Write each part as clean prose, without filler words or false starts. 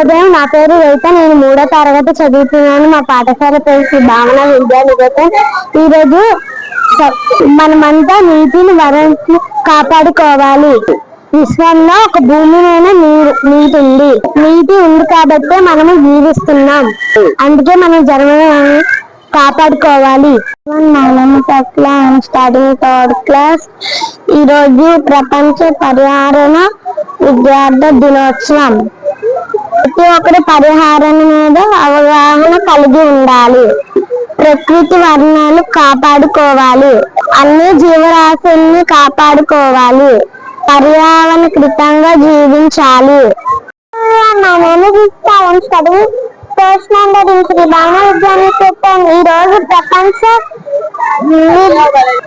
శుభోదయం. నా పేరు రైత. నేను 3వ తరగతి చదువుతున్నాను. మా పాఠశాల పేరు శ్రీ భావన విద్యానికేతన్. ఈరోజు మనమంతా నీటిని వరల్ని కాపాడుకోవాలి. విశ్వంలో ఒక భూమి మీద నీటి ఉంది కాబట్టే మనము జీవిస్తున్నాం. అందుకే మనం జన్మని కాపాడుకోవాలి. Starting third class. ఈరోజు ప్రపంచ పర్యావరణ విద్యార్థి దినోత్సవం. ప్రతి ఒక్కరు పర్యావరణ మీద అవగాహన కలిగి ఉండాలి. ప్రకృతి వర్ణాలు కాపాడుకోవాలి. అన్ని జీవరాశుల్ని కాపాడుకోవాలి. పర్యావరణ కృతంగా జీవించాలి. ఈ రోజు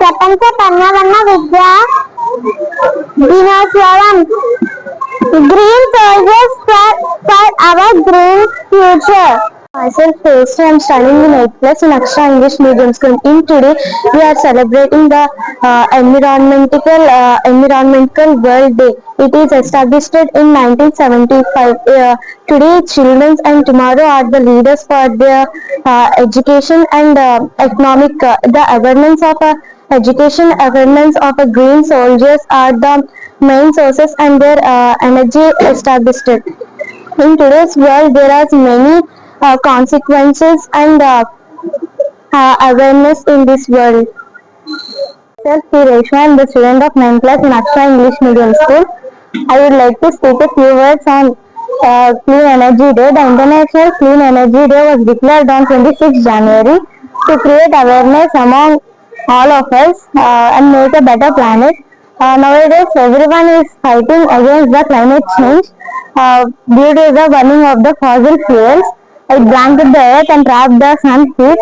ప్రపంచ పర్యావరణ విద్యా దినోత్సవం. Green soldiers for our green future. Myself, I'm studying in 8th class in Aksha English Medium School. In today, we are celebrating the environmental World Day. It is established in 1975. Today, children and tomorrow are the leaders for their education and economic. The awareness of education, awareness of green soldiers are the main sources and their energy established. In today's world, there are many consequences and awareness in this world. I am the student of 9th class in Aksha English Medium School. I would like to speak a few words on Clean Energy Day. The International Clean Energy Day was declared on 26 January to create awareness among all of us and make a better planet. Nowadays, everyone is fighting against the climate change due to the burning of the fossil fuels. It blanket the earth and trap the sun heat.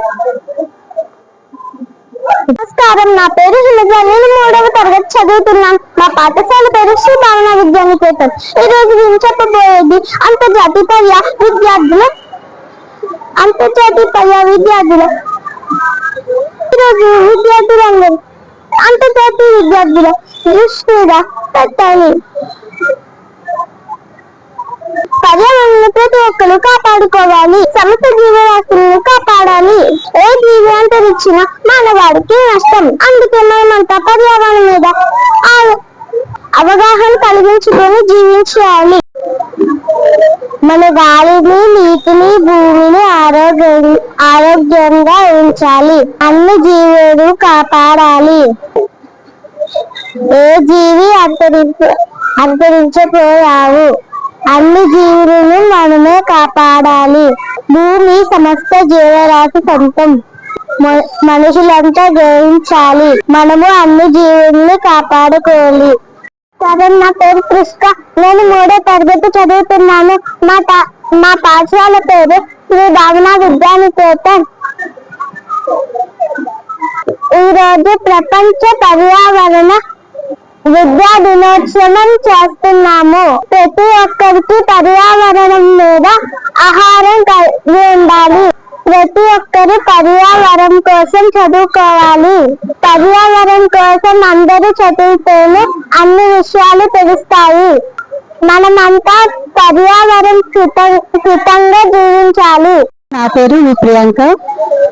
నమస్కారం. నా పేరు హిమజ. నేను 3వ తరగతి చదువుతున్నాను. మా పాఠశాల పేరు శ్రీ భావన విద్యానికేతన్. ఈ రోజు నేను చెప్పబోయేది అంతర్జాతీయ విద్యార్థుల ఈరోజు విద్యార్థులందరూ అంతర్జాతీయ విద్యార్థుల దృష్టిగా పెట్టాలి. పర్యావరణాన్ని ప్రతి ఒక్కరు కాపాడుకోవాలి. సమస్త జీవరాశులను కాపాడాలి. ఏ జీవి అంతరించినా మానవాడికి నష్టం. అందుకే మనమంతా పర్యావరణం మీద అవగాహన కలిగించుకొని జీవించాలి. మన గాలిని, నీటిని, భూమిని ఆరోగ్యంగా ఉంచాలి. అన్ని జీవులు కాపాడాలి. ఏ జీవి అంతరించపోయావు. అన్ని జీవులను మనమే కాపాడాలి. భూమి సమస్త జీవరాశి సొంతం. మనుషులంతా గ్రహించాలి. మనము అన్ని జీవుల్ని కాపాడుకోవాలి. సరే, నా పేరు కృష్ణ. నేను 3వ తరగతి చదువుతున్నాను. మా పాఠశాల పేరు శ్రీ భావన విద్యానికేతన్. ఈరోజు ప్రపంచ పర్యావరణ విద్యా దినోత్సవం చేస్తున్నాము. ప్రతి ఒక్కరికి పర్యావరణం మీద ఆహారం కలిగి ఉండాలి. ప్రతి ఒక్కరు పర్యావరణం కోసం చదువుకోవాలి. పర్యావరణం కోసం అందరూ చదివితేనే అన్ని విషయాలు తెలుస్తాయి. మనమంతా పర్యావరణం కృతంగా జీవించాలి. నా పేరు ప్రియాంక.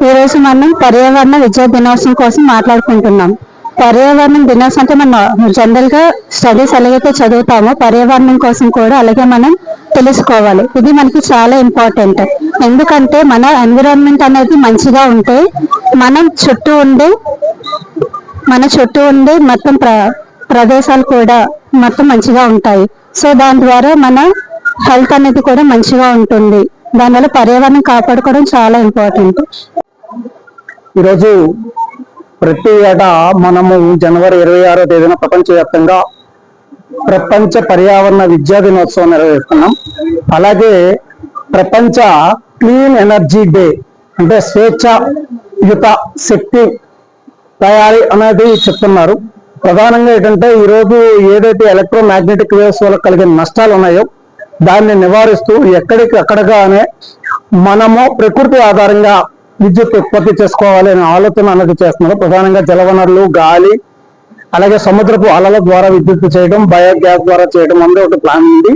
ఈరోజు మనం పర్యావరణ విద్యా దినోత్సవం కోసం మాట్లాడుకుంటున్నాం. పర్యావరణం దినోత్సవం అంటే మనం జనరల్ గా స్టడీస్ ఎలాగైతే చదువుతామో పర్యావరణం కోసం కూడా అలాగే మనం తెలుసుకోవాలి. ఇది మనకి చాలా ఇంపార్టెంట్. ఎందుకంటే మన ఎన్విరాన్మెంట్ అనేది మంచిగా ఉంటే మన చుట్టూ ఉండే మొత్తం ప్రదేశాలు కూడా మొత్తం మంచిగా ఉంటాయి. సో దాని ద్వారా మన హెల్త్ అనేది కూడా మంచిగా ఉంటుంది. దానివల్ల పర్యావరణం కాపాడుకోవడం చాలా ఇంపార్టెంట్. ఈరోజు ప్రతి ఏటా మనము జనవరి 26వ తేదీన ప్రపంచవ్యాప్తంగా ప్రపంచ పర్యావరణ విద్యా దినోత్సవం నిర్వహిస్తున్నాం. అలాగే ప్రపంచ క్లీన్ ఎనర్జీ డే అంటే స్వేచ్ఛయుత శక్తి తయారీ అనేది చెప్తున్నారు. ప్రధానంగా ఏంటంటే ఈరోజు ఏదైతే ఎలక్ట్రోమాగ్నెటిక్ వేవ్స్ వల్ల కలిగిన నష్టాలు ఉన్నాయో దాన్ని నివారిస్తూ ఎక్కడికక్కడగానే మనము ప్రకృతి ఆధారంగా విద్యుత్ ఉత్పత్తి చేసుకోవాలి అనే ఆలోచన అనేది చేస్తున్నారు. ప్రధానంగా జలవనరులు, గాలి, అలాగే సముద్రపు అలల ద్వారా విద్యుత్ చేయడం, బయోగ్యాస్ ద్వారా చేయడం అనేది ఒక ప్లాన్ ఉంది.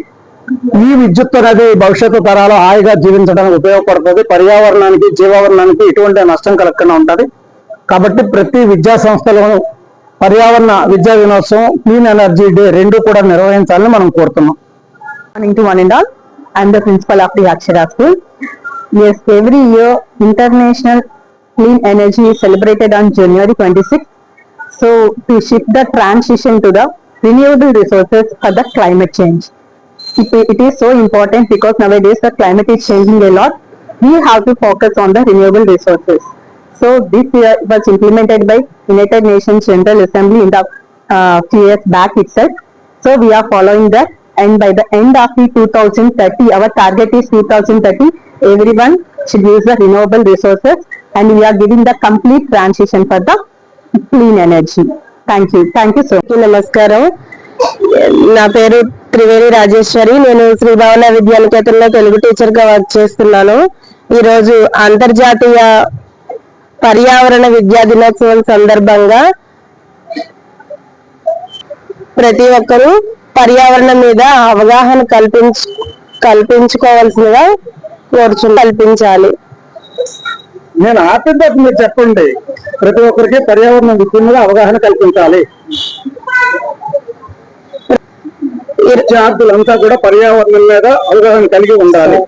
ఈ విద్యుత్ అనేది భవిష్యత్తు తరాలు హాయిగా జీవించడానికి ఉపయోగపడుతుంది. పర్యావరణానికి, జీవావరణానికి ఎటువంటి నష్టం కలగకుండా ఉంటుంది. కాబట్టి ప్రతి విద్యా సంస్థలోనూ పర్యావరణ విద్యా దినోత్సవం, క్లీన్ ఎనర్జీ డే రెండు కూడా నిర్వహించాలని మనం కోరుతున్నాం. Morning to one and all. I am the principal of the Akshara School. Yes, every year International Clean Energy is celebrated on January 26th. So, to shift the transition to the renewable resources for the climate change. It is so important because nowadays the climate is changing a lot. We have to focus on the renewable resources. So, this year was implemented by United Nations General Assembly in the few years back itself. So, we are following that. And by the end of the 2030, our target is 2030, everyone should use the renewable resources and we are giving the complete transition for the clean energy. Thank you so much. నమస్కారం, నా పేరు త్రివేణి రాజేశ్వరి. నేను శ్రీ భావన విద్యానికేతన్లో Telugu teacher గా work చేస్తున్నాను. ఈరోజు అంతర్జాతీయ పర్యావరణ విద్యా దినోత్సవం సందర్భంగా ప్రతి ఒక్కరూ పర్యావరణం మీద అవగాహన కల్పించుకోవాల్సిందిగా కల్పించాలి. నేను ఆపితే మీరు చెప్పండి. ప్రతి ఒక్కరికి పర్యావరణ విద్య మీద అవగాహన కల్పించాలి. విద్యార్థులంతా కూడా పర్యావరణం మీద అవగాహన కలిగి ఉండాలి.